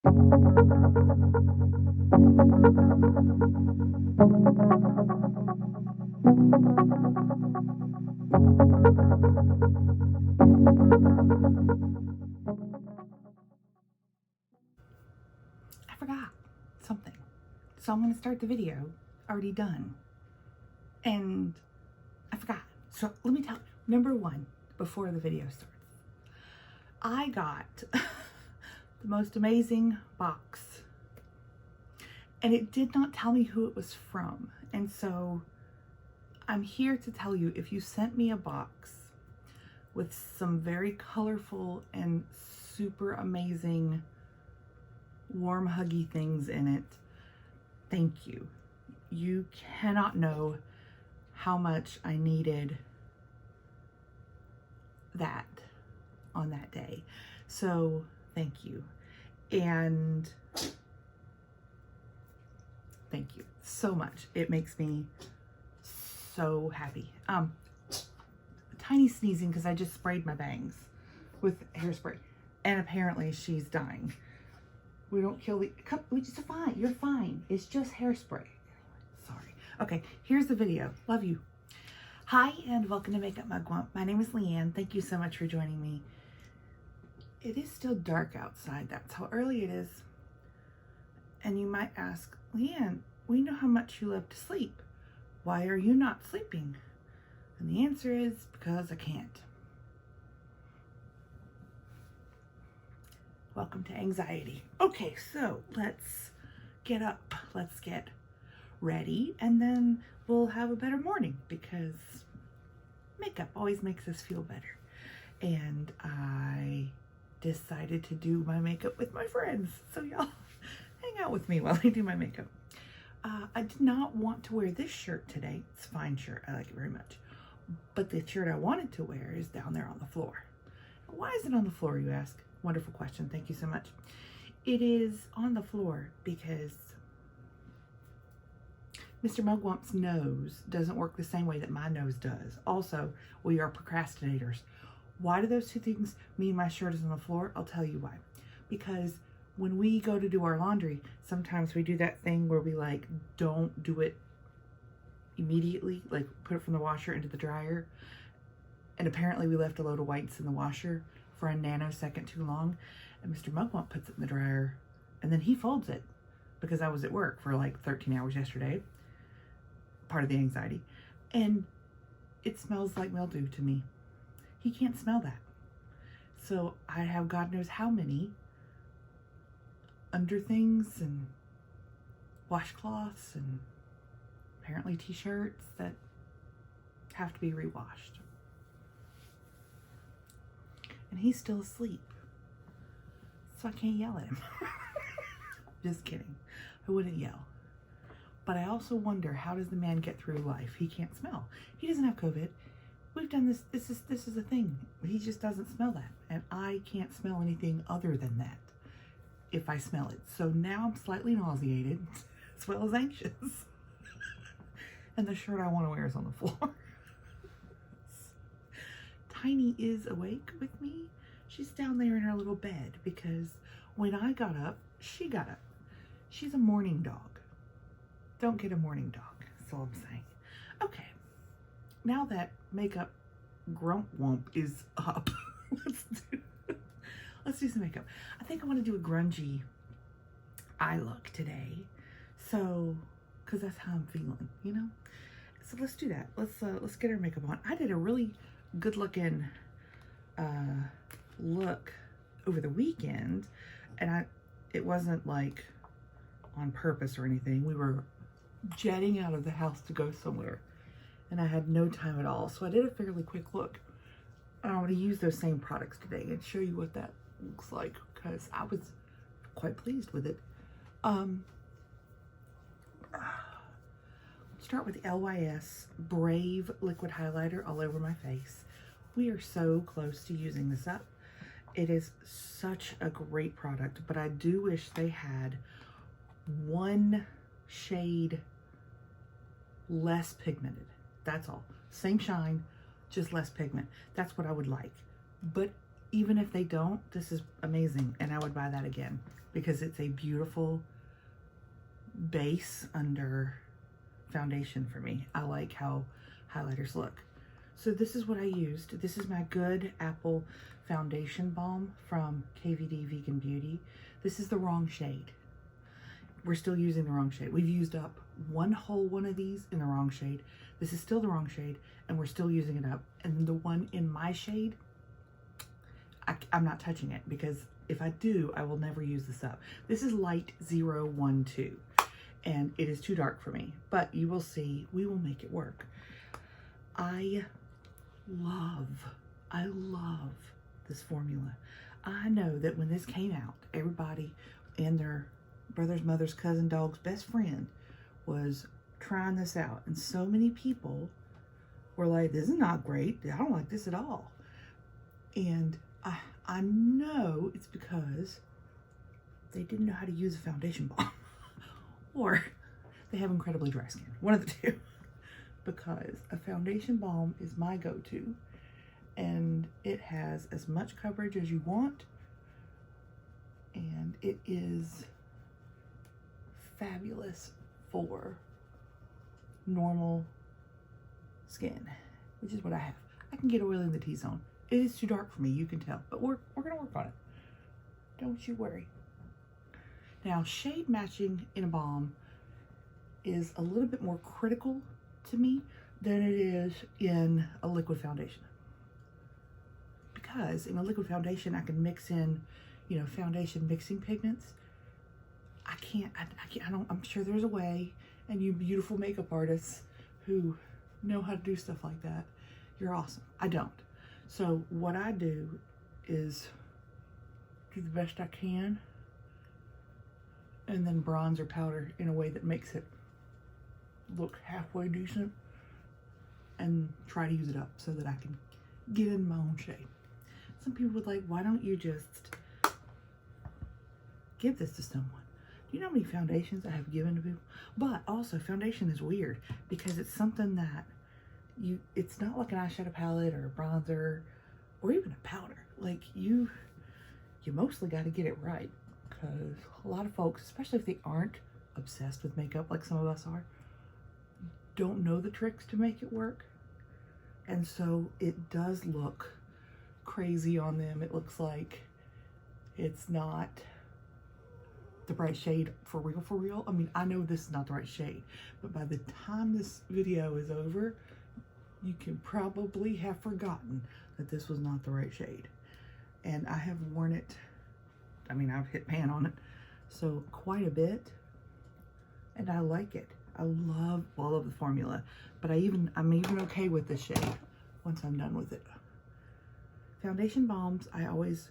I forgot something. So I'm going to start the video already done. And I forgot. So let me tell you. Number one, before the video starts, I got the most amazing box. And it did not tell me who it was from. And so I'm here to tell you, if you sent me a box with some very colorful and super amazing warm huggy things in it, thank you. You cannot know how much I needed that on that day. So thank you. And thank you so much. It makes me so happy. Tiny sneezing because I just sprayed my bangs with hairspray, and apparently she's dying. We don't kill the, we just fine. You're fine. It's just hairspray. Sorry. Okay, here's the video. Love you. Hi, and welcome to Makeup Mugwump. My name is Leanne. Thank you so much for joining me. It is still dark outside. That's how early it is. And you might ask, Leanne, we know how much you love to sleep. Why are you not sleeping? And the answer is because I can't. Welcome to anxiety. Okay, so let's get up. Let's get ready, and then we'll have a better morning because makeup always makes us feel better. And I decided to do my makeup with my friends. So y'all hang out with me while I do my makeup. I did not want to wear this shirt today. It's a fine shirt. I like it very much. But the shirt I wanted to wear is down there on the floor. Why is it on the floor, you ask? Wonderful question. Thank you so much. It is on the floor because Mr. Mugwump's nose doesn't work the same way that my nose does. Also, we are procrastinators. Why do those two things mean my shirt is on the floor? I'll tell you why. Because when we go to do our laundry, sometimes we do that thing where we like don't do it immediately, like put it from the washer into the dryer. And apparently we left a load of whites in the washer for a nanosecond too long. And Mr. Mugwump puts it in the dryer and then he folds it because I was at work for like 13 hours yesterday. Part of the anxiety. And it smells like mildew to me. He can't smell that. So I have God knows how many under things and washcloths and apparently t-shirts that have to be rewashed. And he's still asleep. So I can't yell at him. Just kidding. I wouldn't yell. But I also wonder, how does the man get through life? He can't smell. He doesn't have COVID. We've done this. This is a thing. He just doesn't smell that. And I can't smell anything other than that if I smell it. So now I'm slightly nauseated as well as anxious. And the shirt I want to wear is on the floor. Tiny is awake with me. She's down there in her little bed because when I got up, she got up. She's a morning dog. Don't get a morning dog, that's all I'm saying. Okay, now that makeup grump is up, let's do some makeup. I think I want to do a grungy eye look today. So, because that's how I'm feeling, you know? So let's do that. Let's get our makeup on. I did a really good looking look over the weekend, and it wasn't like on purpose or anything. We were jetting out of the house to go somewhere and I had no time at all, so I did a fairly quick look. And I want to use those same products today and show you what that looks like because I was quite pleased with it. Start with LYS Brave liquid highlighter all over my face. We are so close to using this up. It is such a great product, but I do wish they had one shade less pigmented. That's all. Same shine, just less pigment. That's what I would like. But even if they don't, this is amazing, and I would buy that again because it's a beautiful base under foundation for me. I like how highlighters look. So this is what I used. This is my Good Apple Foundation Balm from KVD Vegan Beauty. This is the wrong shade. We're still using the wrong shade. We've used up one whole one of these in the wrong shade. This is still the wrong shade, and we're still using it up. And the one in my shade, I'm not touching it, because if I do, I will never use this up. This is light 012, and it is too dark for me, but you will see, we will make it work. I love this formula. I know that when this came out, everybody and their brother's, mother's, cousin, dog's best friend was trying this out, and so many people were like, this is not great, I don't like this at all. And I know it's because they didn't know how to use a foundation balm or they have incredibly dry skin, one of the two, because a foundation balm is my go-to, and it has as much coverage as you want, and it is fabulous for normal skin, which is what I have. I can get oil in the T-zone. It is too dark for me, you can tell, but we're gonna work on it. Don't you worry. Now, shade matching in a balm is a little bit more critical to me than it is in a liquid foundation. Because in a liquid foundation, I can mix in, you know, foundation mixing pigments. I'm sure there's a way, and you beautiful makeup artists who know how to do stuff like that, you're awesome. I don't. So what I do is do the best I can, and then bronze or powder in a way that makes it look halfway decent, and try to use it up so that I can get in my own shade. Some people would like, why don't you just give this to someone? Do you know how many foundations I have given to people? But also, foundation is weird because it's something that it's not like an eyeshadow palette or a bronzer or even a powder. Like you mostly got to get it right, because a lot of folks, especially if they aren't obsessed with makeup like some of us are, don't know the tricks to make it work. And so it does look crazy on them. It looks like it's not the right shade for real, for real. I mean, I know this is not the right shade, but by the time this video is over, you can probably have forgotten that this was not the right shade. And I have worn it, I mean, I've hit pan on it, so quite a bit, and I like it. I love all of the formula, but I'm even okay with this shade once I'm done with it. Foundation balms, I always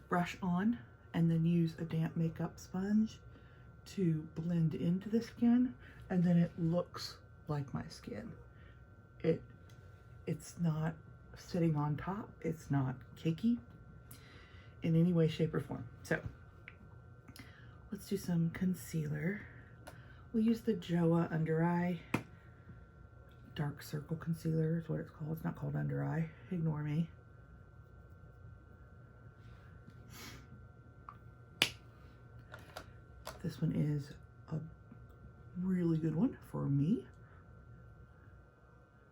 brush on and then use a damp makeup sponge to blend into the skin, and then it looks like my skin. It's not sitting on top, it's not cakey in any way, shape, or form. So let's do some concealer. We'll use the Joa Under Eye Dark Circle Concealer is what it's called. It's not called Under Eye. Ignore me. This one is a really good one for me.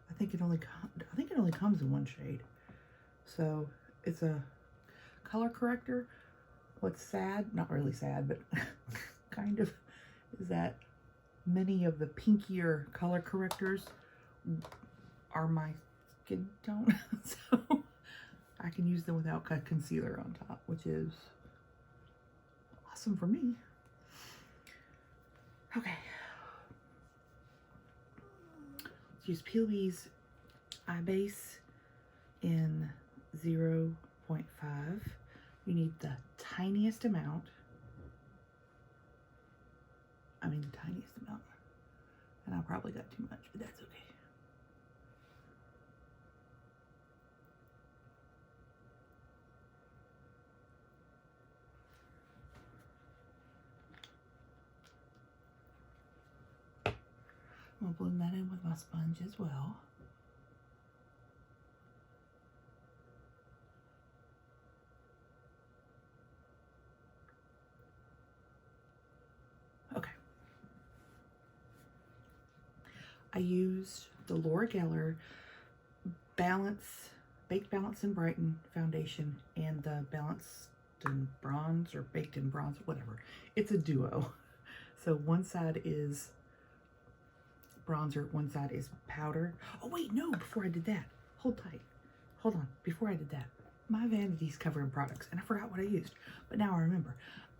I think it only comes in one shade. So it's a color corrector. What's sad, not really sad, but kind of, is that many of the pinkier color correctors are my skin tone. So I can use them without concealer on top, which is awesome for me. Okay. Let's use PLB's Eye Base in 0.5. You need the tiniest amount. I mean the tiniest amount. And I probably got too much, but that's okay. I'm gonna blend that in with my sponge as well. I used the Laura Geller Baked Balance and Brighten foundation and the Balanced in Bronze or Baked in Bronze, whatever. It's a duo. So one side is bronzer, one side is powder. Oh wait, no, before I did that, hold tight. Hold on, before I did that, my vanity's covered in products and I forgot what I used, but now I remember.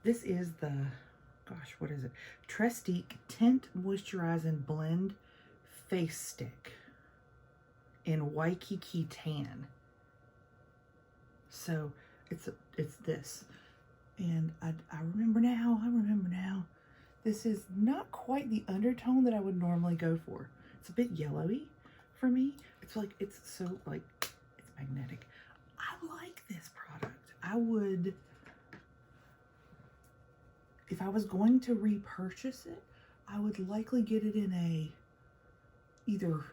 This is the, gosh, what is it? Trestique Tint Moisturizing Blend Face Stick in Waikiki Tan. So it's this, and I remember now. This is not quite the undertone that I would normally go for. It's a bit yellowy for me. It's like, it's so like, it's magnetic. I like this product. I would, if I was going to repurchase it, I would likely get it in a either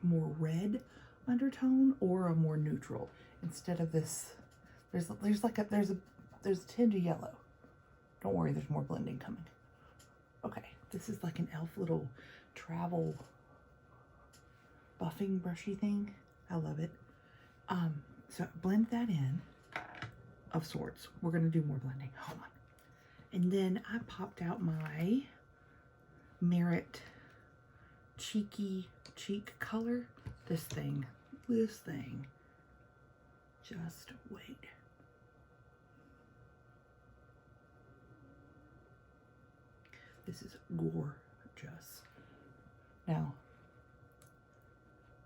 more red undertone or a more neutral instead of this. There's a tinge of yellow. Don't worry, there's more blending coming. Okay, this is like an elf little travel buffing brushy thing. I love it. So blend that in of sorts. We're gonna do more blending. Hold on. And then I popped out my Merit Cheek color. This thing. Just wait. This is gorgeous. Now,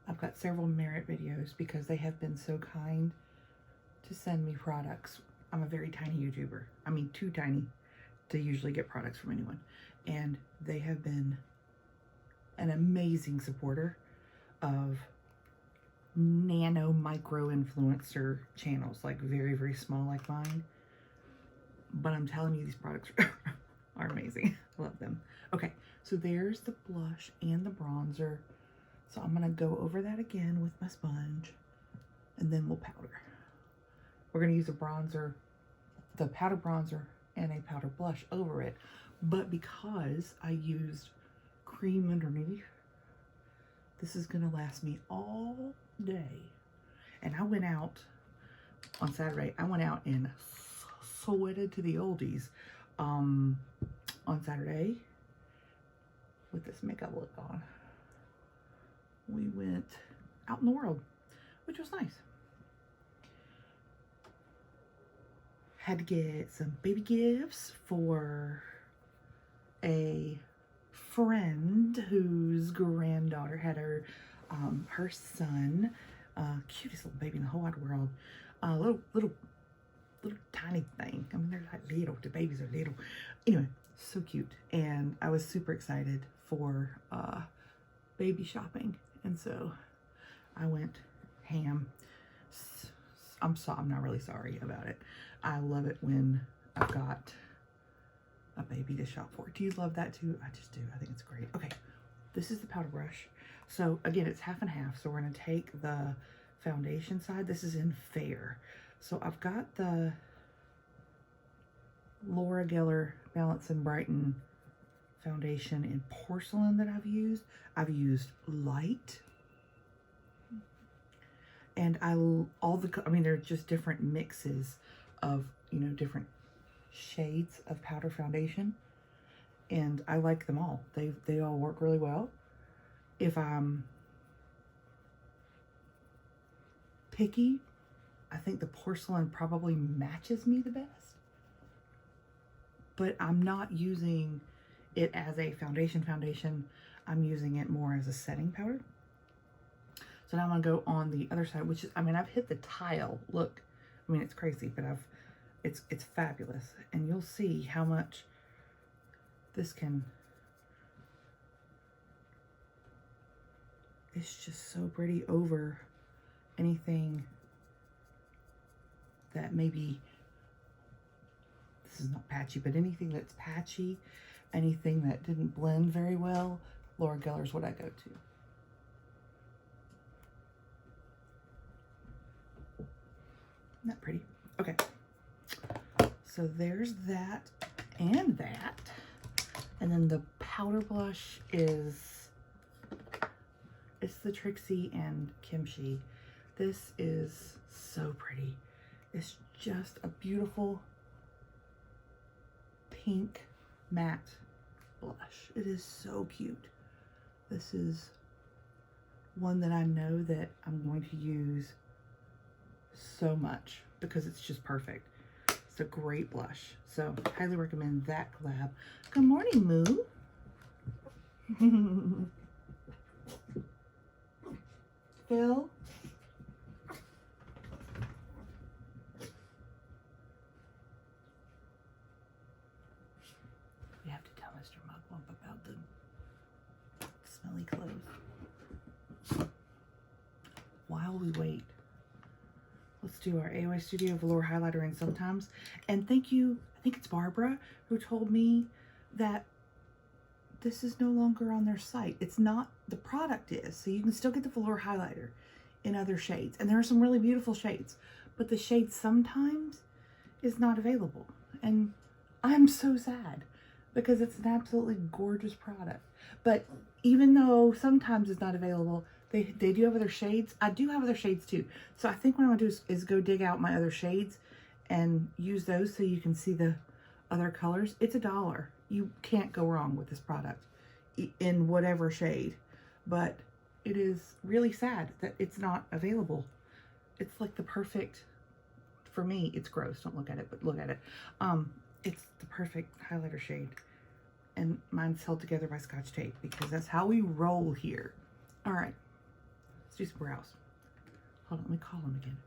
I've got several Merit videos because they have been so kind to send me products. I'm a very tiny YouTuber. I mean, too tiny to usually get products from anyone. And they have been an amazing supporter of nano micro influencer channels, like very, very small like mine. But I'm telling you, these products are amazing. I love them. Okay, so there's the blush and the bronzer. So I'm gonna go over that again with my sponge, and then we'll powder. We're gonna use a bronzer, the powder bronzer, and a powder blush over it. But because I used cream underneath, this is gonna last me all day. And I went out on Saturday. I went out and sweated to the oldies on Saturday with this makeup look on. We went out in the world, which was nice. Had to get some baby gifts for a friend whose granddaughter had her son, cutest little baby in the whole wide world, little tiny thing. I mean, they're like little. The babies are little. Anyway, so cute, and I was super excited for baby shopping, and so I went ham. I'm not really sorry about it. I love it when I've got a baby to shop for. Do you love that too? I just do. I think it's great. Okay, this is the powder brush. So again, it's half and half. So we're gonna take the foundation side. This is in Fair. So I've got the Laura Geller Balance and Brighten foundation in porcelain that I've used. I've used light. And I mean, they're just different mixes of, you know, different shades of powder foundation. And I like them all. They all work really well. If I'm picky, I think the porcelain probably matches me the best. But I'm not using it as a foundation. I'm using it more as a setting powder. So now I'm gonna go on the other side, which is, I mean, I've hit the tile. Look, I mean, it's crazy, but it's fabulous. And you'll see how much this can, it's just so pretty over anything that maybe, this is not patchy, but anything that's patchy, anything that didn't blend very well, Laura Geller's what I go to. Isn't that pretty? Okay, so there's that and that. And then the powder blush is It's the Trixie and Kimchi. This is so pretty. It's just a beautiful pink matte blush. It is so cute. This is one that I know that I'm going to use so much because it's just perfect. It's a great blush. So highly recommend that collab. Good morning, Moo. Phil. We have to tell Mr. Mugwump about the smelly clothes. While we wait, let's do our AOA Studio Velour highlighter in sometimes. And thank you, I think it's Barbara, who told me that this is no longer on their site. It's not, the product is, so you can still get the velour highlighter in other shades. And there are some really beautiful shades, but the shade sometimes is not available. And I'm so sad because it's an absolutely gorgeous product. But even though sometimes it's not available, they do have other shades. I do have other shades too. So I think what I'm gonna do is go dig out my other shades and use those so you can see the other colors. It's $1. You can't go wrong with this product in whatever shade, but it is really sad that it's not available. It's like the perfect, for me, it's gross. Don't look at it, but look at it. It's the perfect highlighter shade. And mine's held together by Scotch tape because that's how we roll here. All right, let's do some brows. Hold on, let me call them again.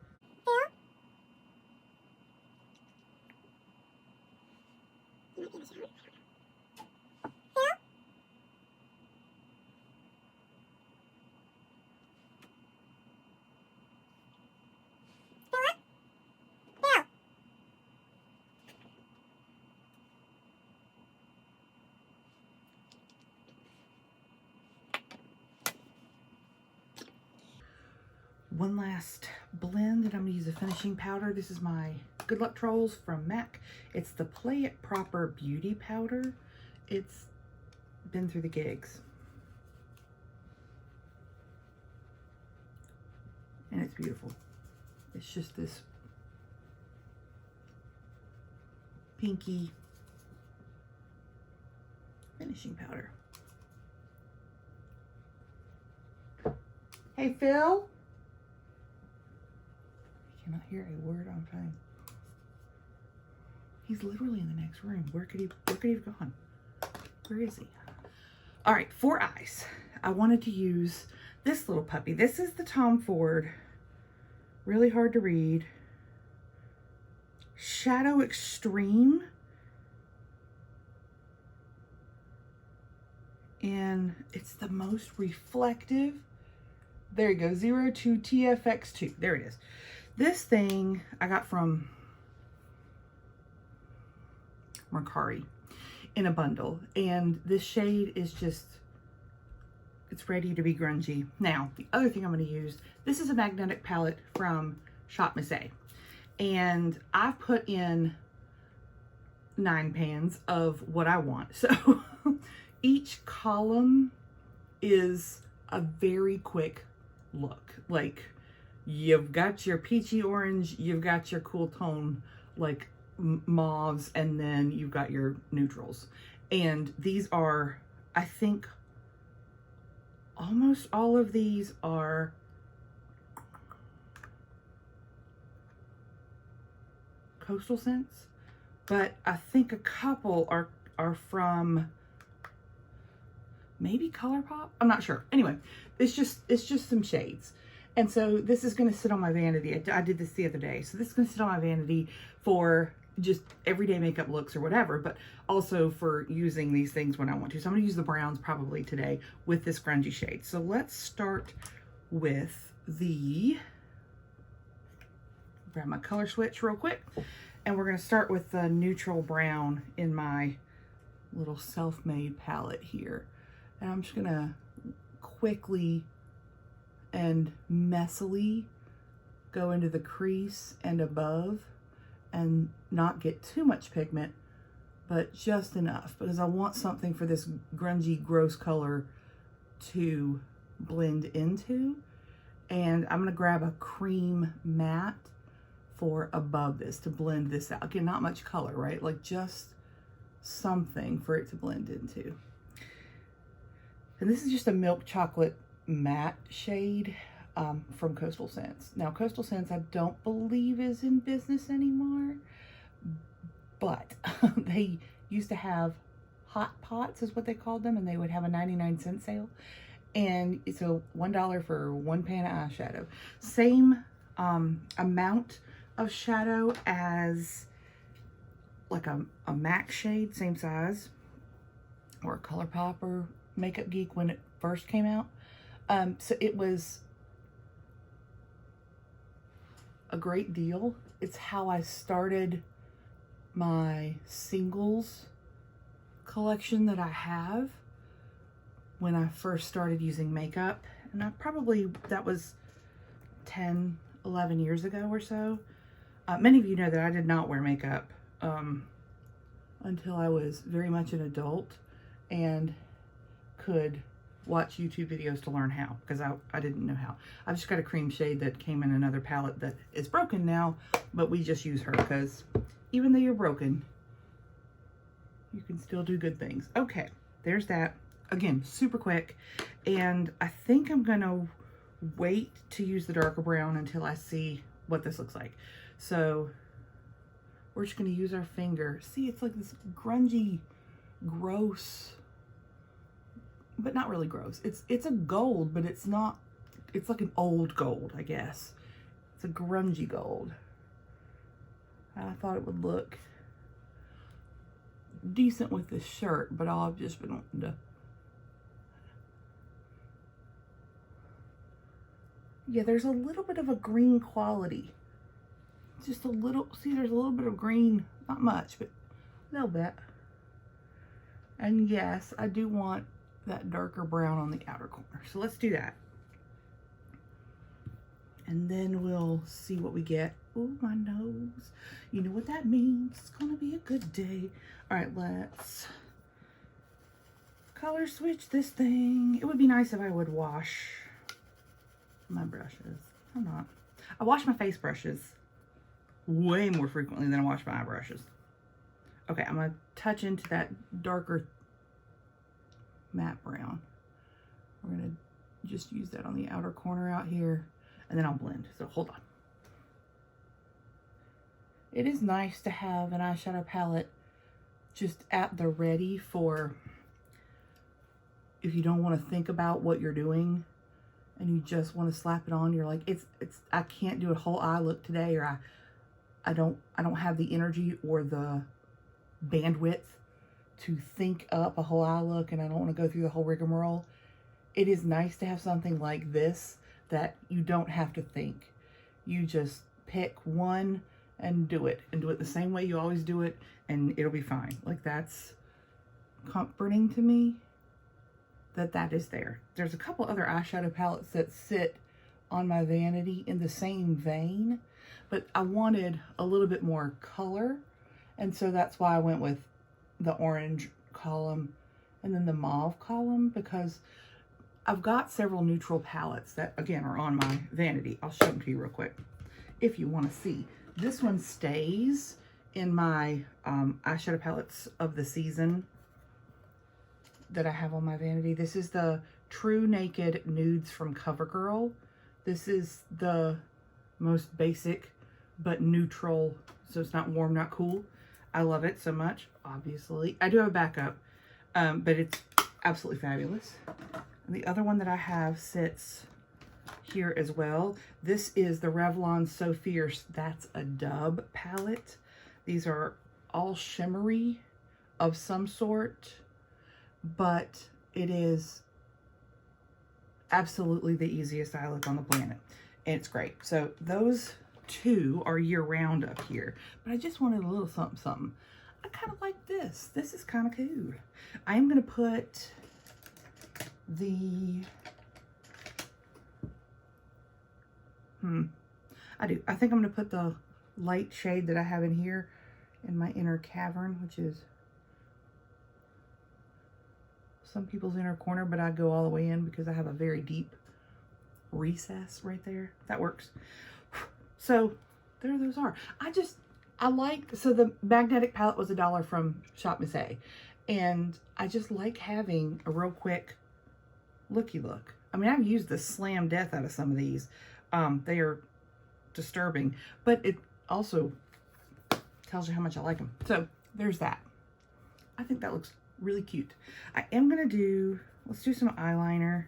One last blend that I'm gonna use a finishing powder. This is my Good Luck Trolls from MAC. It's the Play It Proper Beauty Powder. It's been through the gigs. And it's beautiful. It's just this pinky finishing powder. Hey, Phil. Cannot hear a word I'm saying. He's literally in the next room. Where could he have gone? Where is he? All right, for eyes, I wanted to use this little puppy. This is the Tom Ford, really hard to read, Shadow Extreme. And it's the most reflective. There you go, 02 TFX2. There it is. This thing I got from Mercari in a bundle, and this shade is just, it's ready to be grungy. Now, the other thing I'm going to use, this is a magnetic palette from Shop Miss A, and I've put in 9 pans of what I want. So each column is a very quick look. Like, you've got your peachy orange, you've got your cool tone like mauves, and then you've got your neutrals. And these are, I think almost all of these are Coastal Scents, but I think a couple are from maybe ColourPop. I'm not sure. Anyway, it's just some shades. And so this is going to sit on my vanity. I did this the other day. So this is going to sit on my vanity for just everyday makeup looks or whatever, but also for using these things when I want to. So I'm going to use the browns probably today with this grungy shade. So let's start with grab my color switch real quick. And we're going to start with the neutral brown in my little self-made palette here. And I'm just going to quickly and messily go into the crease and above and not get too much pigment, but just enough, because I want something for this grungy, gross color to blend into. And I'm gonna grab a cream matte for above this to blend this out. Again, not much color, right? Like just something for it to blend into. And this is just a milk chocolate matte shade from Coastal Scents. Now, Coastal Scents I don't believe is in business anymore, but they used to have hot pots is what they called them, and they would have a 99-cent sale. And it's a $1 for one pan of eyeshadow. Same amount of shadow as like a MAC shade, same size, or a ColourPop or Makeup Geek when it first came out. So it was a great deal. It's how I started my singles collection that I have when I first started using makeup. And that was 10, 11 years ago or so. Many of you know that I did not wear makeup until I was very much an adult and could watch YouTube videos to learn how, because I didn't know how. I've just got a cream shade that came in another palette that is broken now, but we just use her because even though you're broken, you can still do good things. Okay, there's that. Again, super quick. And I think I'm gonna wait to use the darker brown until I see what this looks like. So we're just gonna use our finger. See, it's like this grungy, gross, but not really gross. It's a gold, but it's not, it's like an old gold, I guess. It's a grungy gold. I thought it would look decent with this shirt, but I've just been wanting to. Yeah, there's a little bit of a green quality. Just a little, see, there's a little bit of green, not much, but a little bit. And yes, I do want that darker brown on the outer corner. So let's do that. And then we'll see what we get. Ooh, my nose. You know what that means. It's gonna be a good day. All right, let's color switch this thing. It would be nice if I would wash my brushes. I'm not. I wash my face brushes way more frequently than I wash my eye brushes. Okay, I'm gonna touch into that darker matte brown. We're gonna just use that on the outer corner out here, and then I'll blend. So hold on. It is nice to have an eyeshadow palette just at the ready for if you don't want to think about what you're doing and you just want to slap it on. You're like, I can't do a whole eye look today, or I don't have the energy or the bandwidth to think up a whole eye look, and I don't want to go through the whole rigmarole. It is nice to have something like this that you don't have to think. You just pick one and do it the same way you always do it, and it'll be fine. Like, that's comforting to me that is there. There's a couple other eyeshadow palettes that sit on my vanity in the same vein, but I wanted a little bit more color, and so that's why I went with the orange column and then the mauve column, because I've got several neutral palettes that, again, are on my vanity. I'll show them to you real quick if you want to see. This one stays in my eyeshadow palettes of the season that I have on my vanity. This is the True Naked Nudes from CoverGirl. This is the most basic but neutral, so it's not warm, not cool. I love it so much, obviously. I do have a backup, but it's absolutely fabulous. And the other one that I have sits here as well. This is the Revlon So Fierce That's a Dub palette. These are all shimmery of some sort, but it is absolutely the easiest eye look on the planet, and it's great. So those two are year-round up here, but I just wanted a little something something. I kind of like this. This is kind of cool. I am going to put the I think I'm going to put the light shade that I have in here in my inner cavern, which is some people's inner corner, but I go all the way in because I have a very deep recess right there. That works. So there those are. I like, so the magnetic palette was $1 from Shop Miss A. And I just like having a real quick looky look. I mean, I've used the slam death out of some of these. They are disturbing, but it also tells you how much I like them. So there's that. I think that looks really cute. I am going to do, let's do some eyeliner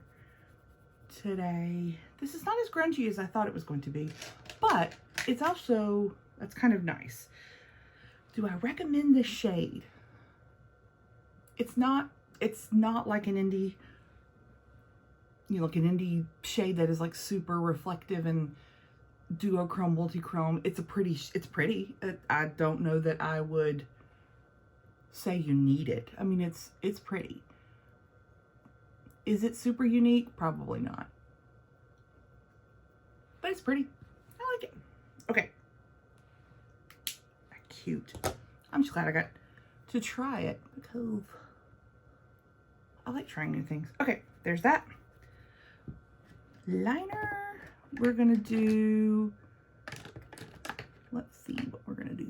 today. This is not as grungy as I thought it was going to be, but it's also, that's kind of nice. Do I recommend this shade? It's not like an indie, you know, like an indie shade that is like super reflective and duochrome, multi-chrome. It's pretty. I don't know that I would say you need it. I mean, it's pretty. Is it super unique? Probably not. But it's pretty. I like it. Okay. Cute. I'm just glad I got to try it because I like trying new things. Okay, there's that. Liner. We're gonna do, let's see what we're gonna do.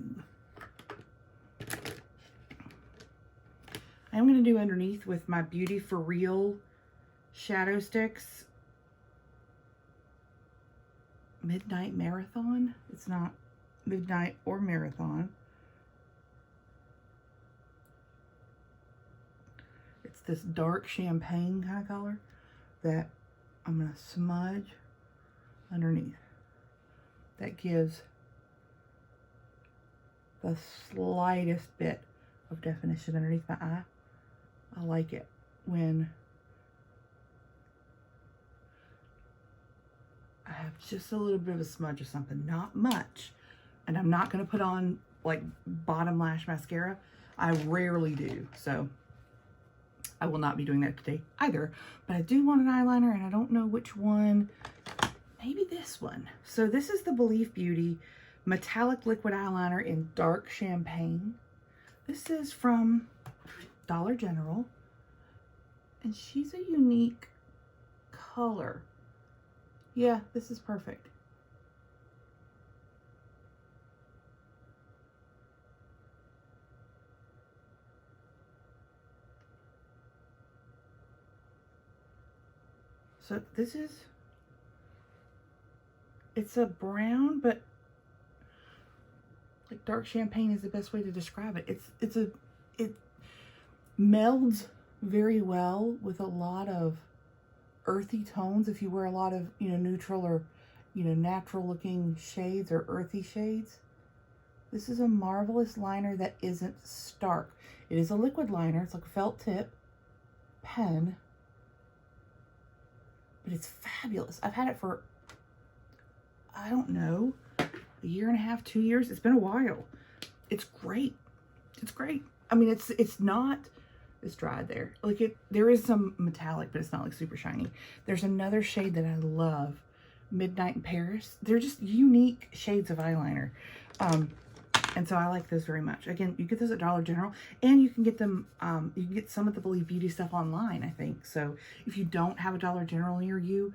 I'm gonna do underneath with my Beauty For Real shadow sticks. Midnight Marathon. It's not midnight or marathon. It's this dark champagne kind of color that I'm going to smudge underneath. That gives the slightest bit of definition underneath my eye. I like it when I have just a little bit of a smudge of something, not much. And I'm not going to put on like bottom lash mascara. I rarely do. So I will not be doing that today either. But I do want an eyeliner and I don't know which one. Maybe this one. So this is the Believe Beauty Metallic Liquid Eyeliner in Dark Champagne. This is from Dollar General. And she's a unique color. Yeah, this is perfect. So this is, it's a brown, but like dark champagne is the best way to describe it. It melds very well with a lot of earthy tones. If you wear a lot of, you know, neutral or, you know, natural looking shades or earthy shades, this is a marvelous liner that isn't stark. It is a liquid liner. It's like a felt tip pen. But it's fabulous. I've had it for, I don't know, a year and a half, 2 years. It's been a while. It's great. It's great. I mean, it's not, it's dried there. Like there is some metallic, but it's not like super shiny. There's another shade that I love, Midnight in Paris. They're just unique shades of eyeliner. And so I like those very much. Again, you get those at Dollar General, and you can get them, you can get some of the Believe Beauty stuff online, I think. So if you don't have a Dollar General near you,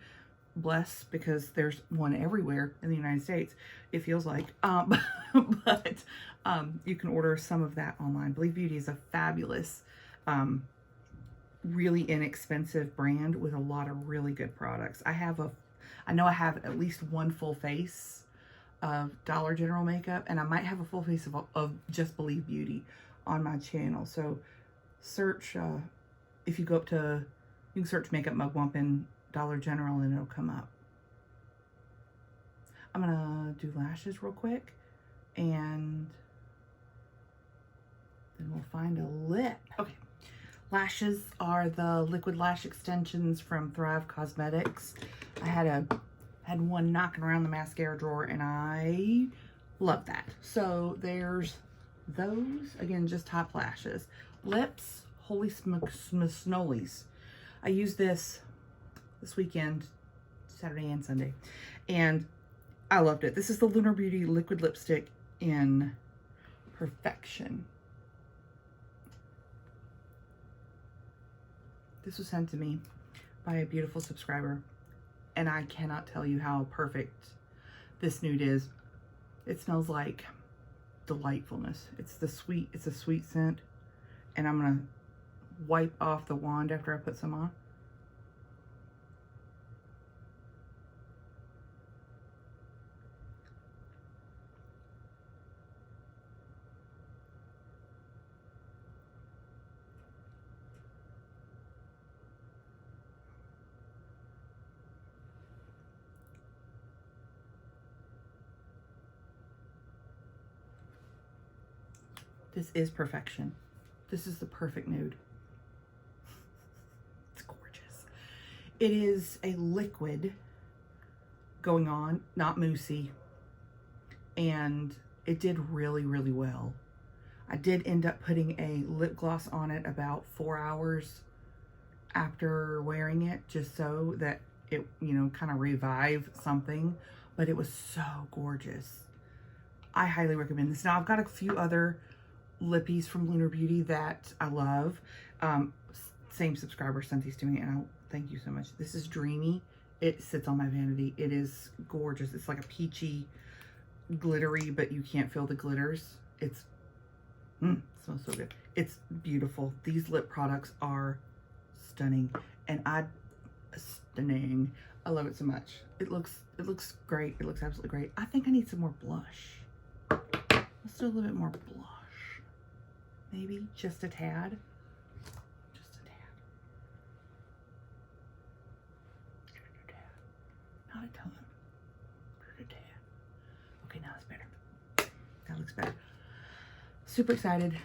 bless, because there's one everywhere in the United States, it feels like. But you can order some of that online. Believe Beauty is a fabulous, really inexpensive brand with a lot of really good products. I know I have at least one full face of Dollar General makeup, and I might have a full face of just Believe Beauty on my channel. So search, if you go up to, you can search Makeup Mugwump in Dollar General and it'll come up. I'm gonna do lashes real quick and then we'll find a lip. Okay, lashes are the liquid lash extensions from Thrive Cosmetics. I had one knocking around the mascara drawer and I love that. So there's those, again, just top lashes. Lips, Holy Smokes. I used this weekend, Saturday and Sunday, and I loved it. This is the Lunar Beauty liquid lipstick in Perfection. This was sent to me by a beautiful subscriber, and I cannot tell you how perfect this nude is. It smells like delightfulness. It's a sweet scent, and I'm gonna wipe off the wand after I put some on. This is perfection. This is the perfect nude. It's gorgeous. It is a liquid going on, not moussey. And it did really, really well. I did end up putting a lip gloss on it about 4 hours after wearing it, just so that it, you know, kind of revive something. But it was so gorgeous. I highly recommend this. Now, I've got a few other lippies from Lunar Beauty that I love. Same subscriber sent these to me, and thank you so much. This is Dreamy. It sits on my vanity. It is gorgeous. It's like a peachy, glittery, but you can't feel the glitters. It smells so good. It's beautiful. These lip products are stunning, and stunning. I love it so much. It looks great. It looks absolutely great. I think I need some more blush. Let's do a little bit more blush. Maybe just a tad. Just a tad. Not a ton. Just a tad. Okay, now it's better. That looks better. Super excited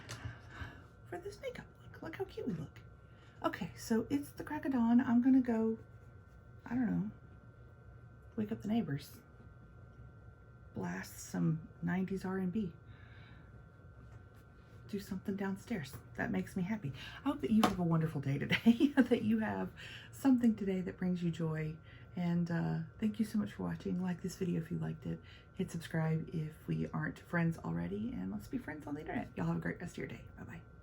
for this makeup look. Look how cute we look. Okay, so it's the crack of dawn. I'm gonna go, I don't know, wake up the neighbors. Blast some 90s R&B. Do something downstairs. That makes me happy. I hope that you have a wonderful day today, that you have something today that brings you joy. And thank you so much for watching. Like this video if you liked it. Hit subscribe if we aren't friends already. And let's be friends on the internet. Y'all have a great rest of your day. Bye-bye.